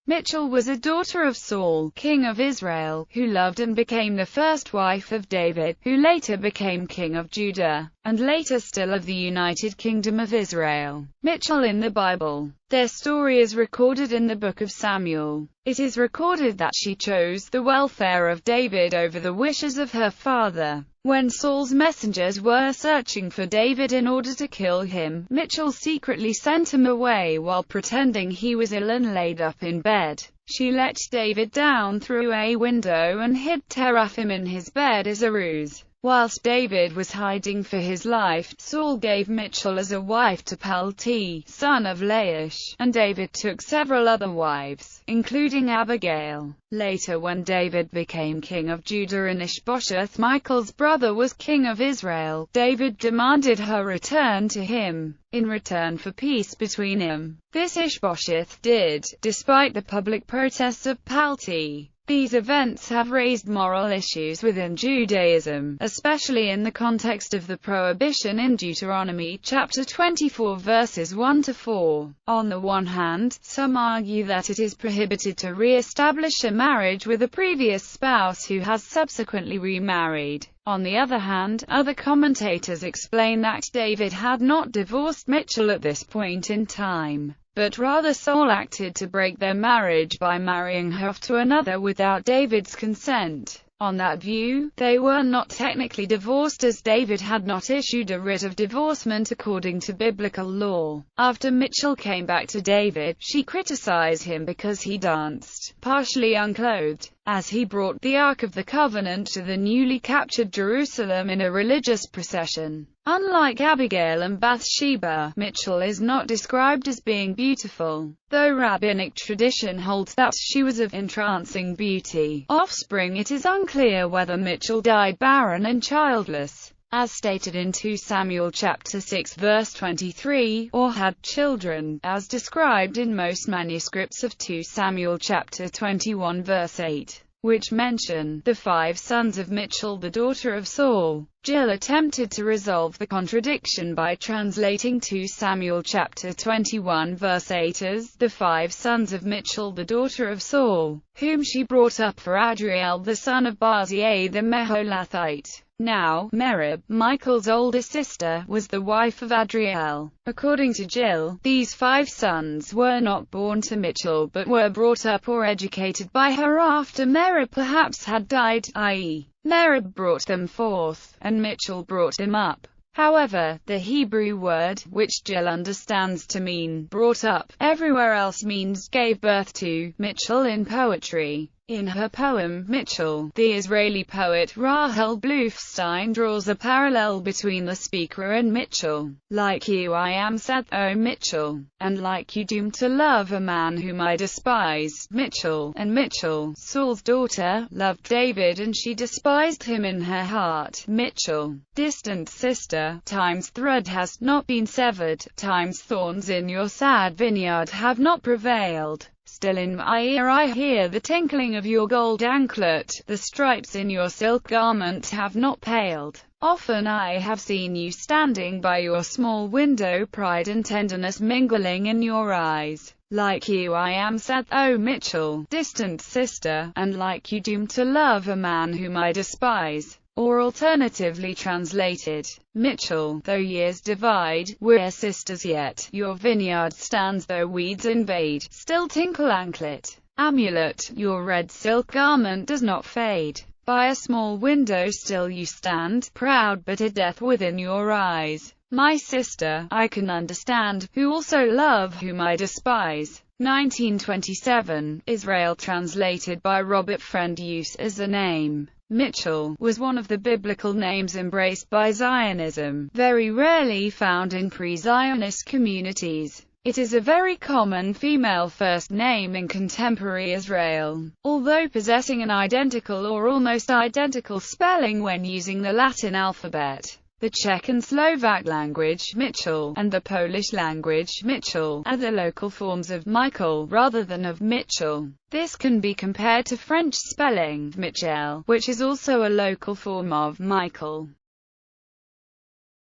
Michal was a daughter of Saul, king of Israel, who loved and became the first wife of David, who later became king of Judah, and later still of the United Kingdom of Israel. Michal in the Bible. Their story is recorded in the book of Samuel. It is recorded that she chose the welfare of David over the wishes of her father. When Saul's messengers were searching for David in order to kill him, Michal secretly sent him away while pretending he was ill and laid up in bed. She let David down through a window and hid teraphim in his bed as a ruse. Whilst David was hiding for his life, Saul gave Michal as a wife to Palti, son of Laish, and David took several other wives, including Abigail. Later, when David became king of Judah and Ishbosheth, Michal's brother, was king of Israel, David demanded her return to him, in return for peace between him. This Ishbosheth did, despite the public protests of Palti. These events have raised moral issues within Judaism, especially in the context of the prohibition in Deuteronomy chapter 24 verses 1-4. On the one hand, some argue that it is prohibited to re-establish a marriage with a previous spouse who has subsequently remarried. On the other hand, other commentators explain that David had not divorced Michal at this point in time, but rather Saul acted to break their marriage by marrying her off to another without David's consent. On that view, they were not technically divorced as David had not issued a writ of divorcement according to biblical law. After Michal came back to David, she criticized him because he danced, partially unclothed, as he brought the Ark of the Covenant to the newly captured Jerusalem in a religious procession. Unlike Abigail and Bathsheba, Michal is not described as being beautiful, though rabbinic tradition holds that she was of entrancing beauty. Offspring. It is unclear whether Michal died barren and childless, as stated in 2 Samuel chapter 6 verse 23, or had children, as described in most manuscripts of 2 Samuel chapter 21 verse 8. Which mention the 5 sons of Michal, the daughter of Saul. Jill attempted to resolve the contradiction by translating 2 Samuel chapter 21 verse 8 as the 5 sons of Michal, the daughter of Saul, whom she brought up for Adriel the son of Baziah the Meholathite. Now, Merib, Michal's older sister, was the wife of Adriel. According to Jill, these 5 sons were not born to Michal but were brought up or educated by her after Merib perhaps had died, i.e., Merib brought them forth, and Michal brought him up. However, the Hebrew word, which Jill understands to mean brought up, everywhere else means gave birth to. Michal in poetry. In her poem, Michal, the Israeli poet Rahel Blufstein draws a parallel between the speaker and Michal. Like you I am sad, O Michal, and like you doomed to love a man whom I despise. Michal, and Michal, Saul's daughter, loved David and she despised him in her heart. Michal, distant sister, time's thread has not been severed, time's thorns in your sad vineyard have not prevailed. Still in my ear I hear the tinkling of your gold anklet, the stripes in your silk garment have not paled. Often I have seen you standing by your small window, pride and tenderness mingling in your eyes. Like you I am sad, O Michal, distant sister, and like you doomed to love a man whom I despise. Or alternatively translated, Michal, though years divide, we're sisters yet. Your vineyard stands though weeds invade, still tinkle anklet. Amulet, your red silk garment does not fade. By a small window still you stand, proud but a death within your eyes. My sister, I can understand, who also love whom I despise. 1927, Israel translated by Robert Friend. Use as a name. Michal was one of the biblical names embraced by Zionism, very rarely found in pre-Zionist communities. It is a very common female first name in contemporary Israel, although possessing an identical or almost identical spelling when using the Latin alphabet. The Czech and Slovak language, Michal, and the Polish language, Michal, are the local forms of Michael, rather than of Mitchell. This can be compared to French spelling, Michel, which is also a local form of Michael.